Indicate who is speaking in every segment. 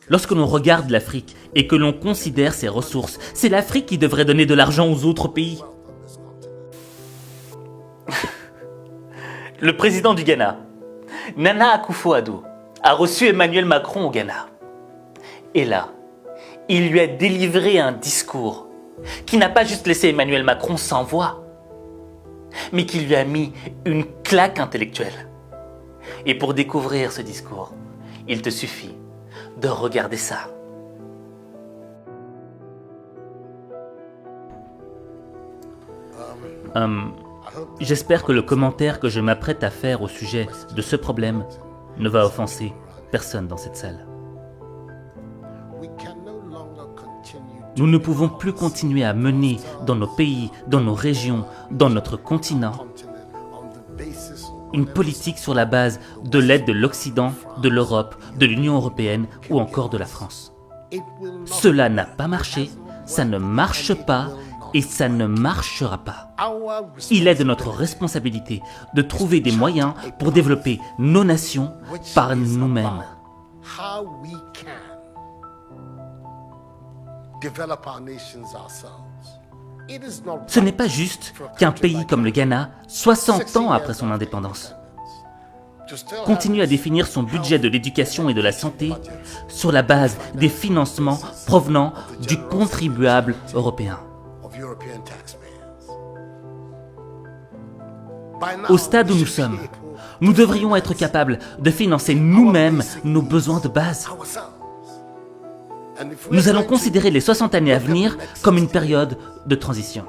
Speaker 1: Lorsque l'on regarde l'Afrique et que l'on considère ses ressources, c'est l'Afrique qui devrait donner de l'argent aux autres pays. Le président du Ghana, Nana Akufo-Addo, a reçu Emmanuel Macron au Ghana. Et là, il lui a délivré un discours qui n'a pas juste laissé Emmanuel Macron sans voix, mais qui lui a mis une claque intellectuelle. Et pour découvrir ce discours, il te suffit de regarder ça. J'espère que le commentaire que je m'apprête à faire au sujet de ce problème ne va offenser personne dans cette salle. Nous ne pouvons plus continuer à mener dans nos pays, dans nos régions, dans notre continent, une politique sur la base de l'aide de l'Occident, de l'Europe, de l'Union européenne ou encore de la France. Cela n'a pas marché, ça ne marche pas et ça ne marchera pas. Il est de notre responsabilité de trouver des moyens pour développer nos nations par nous-mêmes. Ce n'est pas juste qu'un pays comme le Ghana, 60 ans après son indépendance, continue à définir son budget de l'éducation et de la santé sur la base des financements provenant du contribuable européen. Au stade où nous sommes, nous devrions être capables de financer nous-mêmes nos besoins de base. Nous allons considérer les 60 années à venir comme une période de transition,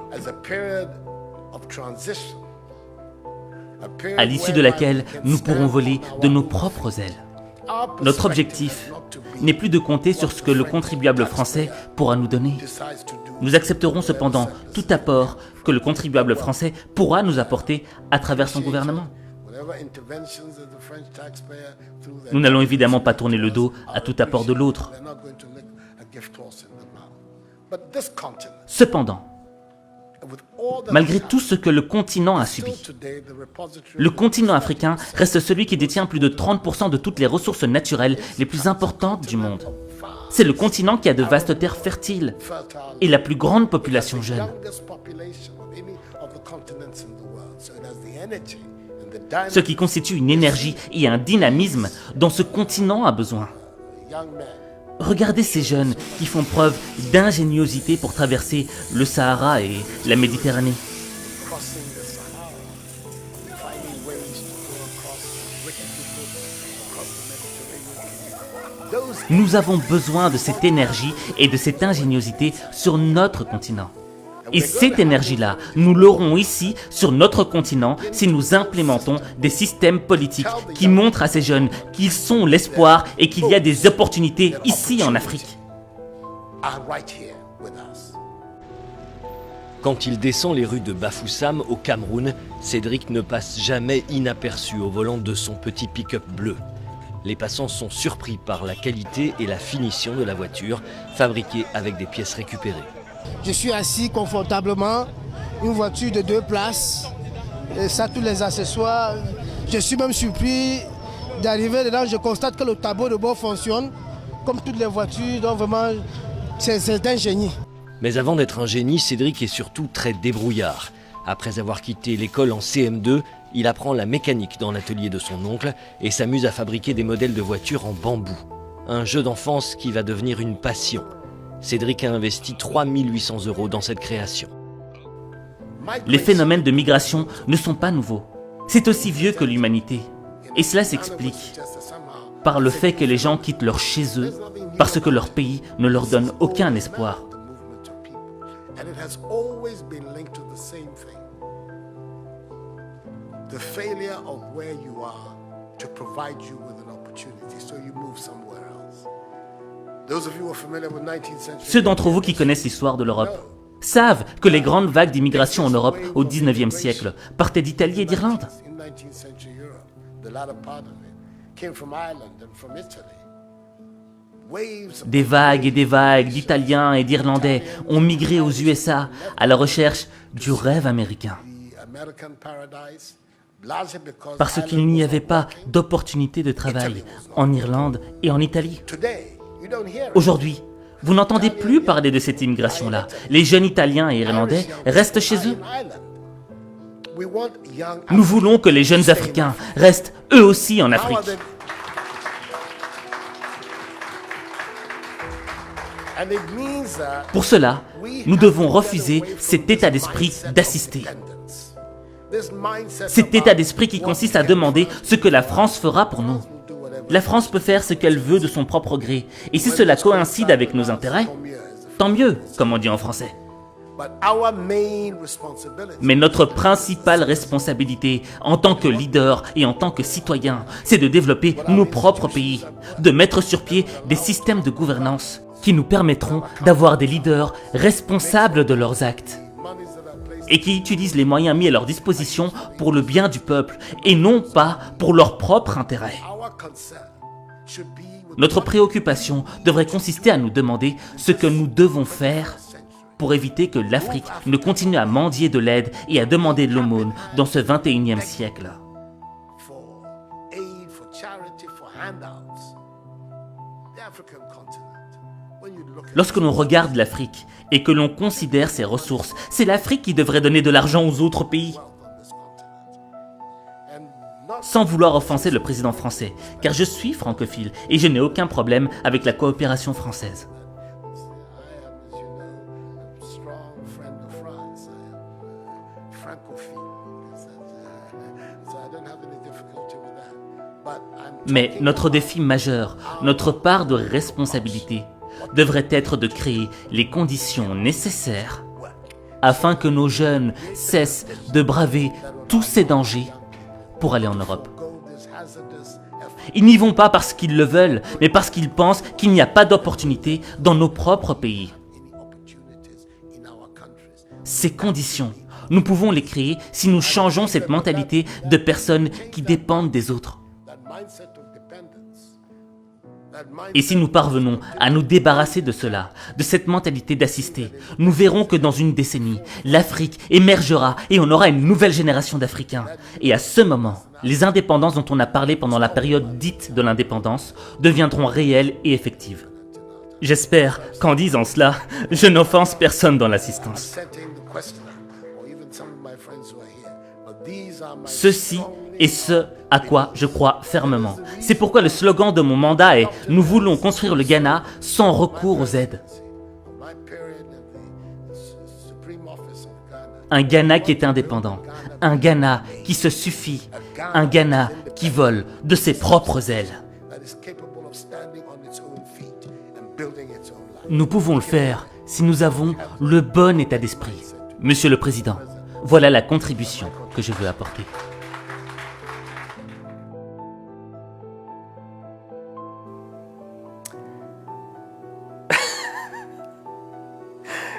Speaker 1: à l'issue de laquelle nous pourrons voler de nos propres ailes. Notre objectif n'est plus de compter sur ce que le contribuable français pourra nous donner. Nous accepterons cependant tout apport que le contribuable français pourra nous apporter à travers son gouvernement. Nous n'allons évidemment pas tourner le dos à tout apport de l'autre. Cependant, malgré tout ce que le continent a subi, le continent africain reste celui qui détient plus de 30% de toutes les ressources naturelles les plus importantes du monde. C'est le continent qui a de vastes terres fertiles et la plus grande population jeune. Ce qui constitue une énergie et un dynamisme dont ce continent a besoin. Regardez ces jeunes qui font preuve d'ingéniosité pour traverser le Sahara et la Méditerranée. Nous avons besoin de cette énergie et de cette ingéniosité sur notre continent. Et cette énergie-là, nous l'aurons ici, sur notre continent, si nous implémentons des systèmes politiques qui montrent à ces jeunes qu'ils sont l'espoir et qu'il y a des opportunités ici en Afrique.
Speaker 2: Quand il descend les rues de Bafoussam au Cameroun, Cédric ne passe jamais inaperçu au volant de son petit pick-up bleu. Les passants sont surpris par la qualité et la finition de la voiture, fabriquée avec des pièces récupérées.
Speaker 3: Je suis assis confortablement, une voiture de 2 places, et ça, tous les accessoires. Je suis même surpris d'arriver dedans, je constate que le tableau de bord fonctionne, comme toutes les voitures, donc vraiment, c'est un génie.
Speaker 2: Mais avant d'être un génie, Cédric est surtout très débrouillard. Après avoir quitté l'école en CM2, il apprend la mécanique dans l'atelier de son oncle et s'amuse à fabriquer des modèles de voitures en bambou. Un jeu d'enfance qui va devenir une passion. Cédric a investi 3 800 € dans cette création.
Speaker 1: Les phénomènes de migration ne sont pas nouveaux. C'est aussi vieux que l'humanité. Et cela s'explique par le fait que les gens quittent leur chez eux parce que leur pays ne leur donne aucun espoir. Ceux d'entre vous qui connaissent l'histoire de l'Europe savent que les grandes vagues d'immigration en Europe au XIXe siècle partaient d'Italie et d'Irlande. Des vagues et des vagues d'Italiens et d'Irlandais ont migré aux USA à la recherche du rêve américain. Parce qu'il n'y avait pas d'opportunité de travail en Irlande et en Italie. Aujourd'hui, vous n'entendez plus parler de cette immigration-là. Les jeunes Italiens et Irlandais restent chez eux. Nous voulons que les jeunes Africains restent eux aussi en Afrique. Pour cela, nous devons refuser cet état d'esprit d'assister. Cet état d'esprit qui consiste à demander ce que la France fera pour nous. La France peut faire ce qu'elle veut de son propre gré. Et si cela coïncide avec nos intérêts, tant mieux, comme on dit en français. Mais notre principale responsabilité en tant que leader et en tant que citoyen, c'est de développer nos propres pays, de mettre sur pied des systèmes de gouvernance qui nous permettront d'avoir des leaders responsables de leurs actes et qui utilisent les moyens mis à leur disposition pour le bien du peuple et non pas pour leur propre intérêt. Notre préoccupation devrait consister à nous demander ce que nous devons faire pour éviter que l'Afrique ne continue à mendier de l'aide et à demander de l'aumône dans ce 21e siècle. Lorsque l'on regarde l'Afrique et que l'on considère ses ressources, c'est l'Afrique qui devrait donner de l'argent aux autres pays. Sans vouloir offenser le président français, car je suis francophile et je n'ai aucun problème avec la coopération française. Mais notre défi majeur, notre part de responsabilité, devrait être de créer les conditions nécessaires afin que nos jeunes cessent de braver tous ces dangers pour aller en Europe. Ils n'y vont pas parce qu'ils le veulent, mais parce qu'ils pensent qu'il n'y a pas d'opportunité dans nos propres pays. Ces conditions, nous pouvons les créer si nous changeons cette mentalité de personnes qui dépendent des autres. Et si nous parvenons à nous débarrasser de cela, de cette mentalité d'assister, nous verrons que dans une décennie, l'Afrique émergera et on aura une nouvelle génération d'Africains. Et à ce moment, les indépendances dont on a parlé pendant la période dite de l'indépendance deviendront réelles et effectives. J'espère qu'en disant cela, je n'offense personne dans l'assistance. Ceci est ce à quoi je crois fermement. C'est pourquoi le slogan de mon mandat est « Nous voulons construire le Ghana sans recours aux aides ». Un Ghana qui est indépendant, un Ghana qui se suffit, un Ghana qui vole de ses propres ailes. Nous pouvons le faire si nous avons le bon état d'esprit. Monsieur le Président, voilà la contribution que je veux apporter.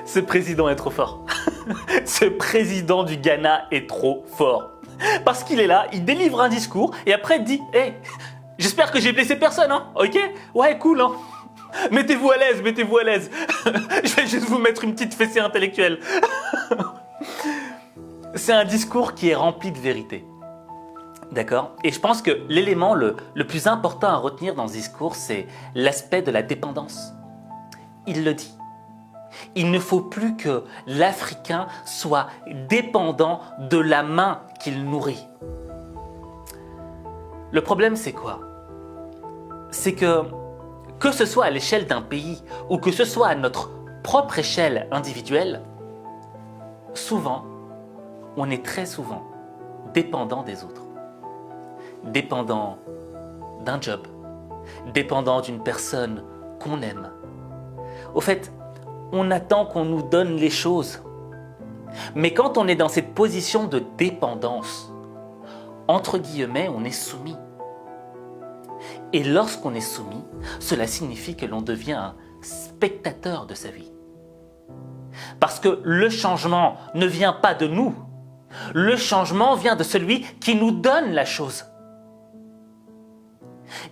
Speaker 1: Ce président est trop fort. Ce président du Ghana est trop fort. Parce qu'il est là, il délivre un discours et après il dit « Hey, j'espère que j'ai blessé personne, hein, ok? Ouais, cool, hein. Mettez-vous à l'aise, mettez-vous à l'aise. Je vais juste vous mettre une petite fessée intellectuelle. » C'est un discours qui est rempli de vérité. D'accord? Et je pense que l'élément le plus important à retenir dans ce discours, c'est l'aspect de la dépendance. Il le dit. Il ne faut plus que l'Africain soit dépendant de la main qu'il nourrit. Le problème, c'est quoi? C'est que ce soit à l'échelle d'un pays ou que ce soit à notre propre échelle individuelle, souvent, on est très souvent dépendant des autres. Dépendant d'un job, dépendant d'une personne qu'on aime. Au fait, on attend qu'on nous donne les choses. Mais quand on est dans cette position de dépendance, entre guillemets, on est soumis. Et lorsqu'on est soumis, cela signifie que l'on devient un spectateur de sa vie. Parce que le changement ne vient pas de nous. Le changement vient de celui qui nous donne la chose.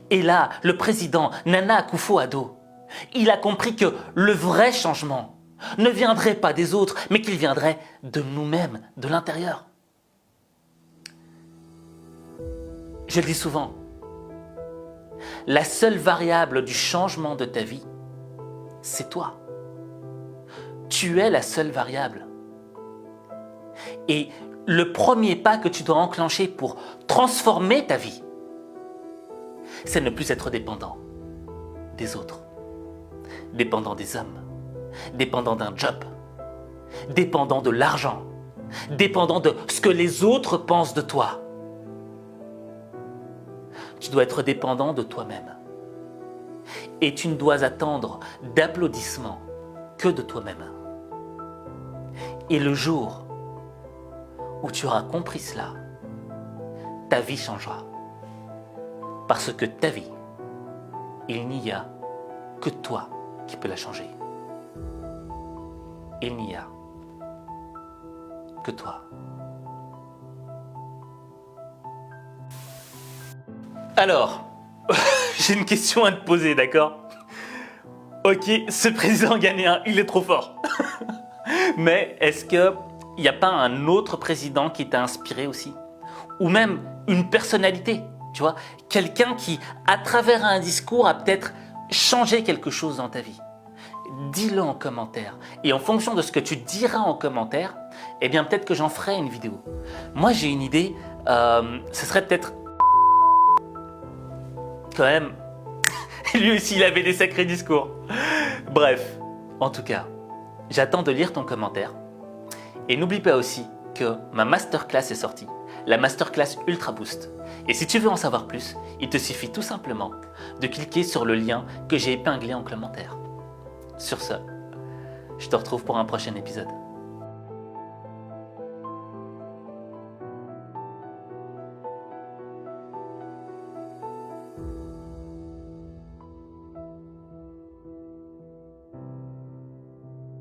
Speaker 1: Et là, le président Nana Akufo-Addo, il a compris que le vrai changement ne viendrait pas des autres, mais qu'il viendrait de nous-mêmes, de l'intérieur. Je le dis souvent, La seule variable du changement de ta vie, c'est toi. Tu es la seule variable. Et le premier pas que tu dois enclencher pour transformer ta vie, c'est ne plus être dépendant des autres, dépendant des hommes, dépendant d'un job, dépendant de l'argent, dépendant de ce que les autres pensent de toi. Tu dois être dépendant de toi-même. Et tu ne dois attendre d'applaudissements que de toi-même. Et le jour où tu auras compris cela, ta vie changera. Parce que ta vie, il n'y a que toi qui peux la changer. Il n'y a que toi. Alors, j'ai une question à te poser, d'accord? Ok, ce président ghanéen, il est trop fort. Mais est-ce qu'il n'y a pas un autre président qui t'a inspiré aussi? Ou même une personnalité, tu vois? Quelqu'un qui, à travers un discours, a peut-être changé quelque chose dans ta vie. Dis-le en commentaire. Et en fonction de ce que tu diras en commentaire, eh bien peut-être que j'en ferai une vidéo. Moi j'ai une idée, ce serait peut-être... Quand même, lui aussi il avait des sacrés discours. Bref, en tout cas, j'attends de lire ton commentaire. Et n'oublie pas aussi que ma masterclass est sortie, la masterclass Ultra Boost. Et si tu veux en savoir plus, il te suffit tout simplement de cliquer sur le lien que j'ai épinglé en commentaire. Sur ce, je te retrouve pour un prochain épisode.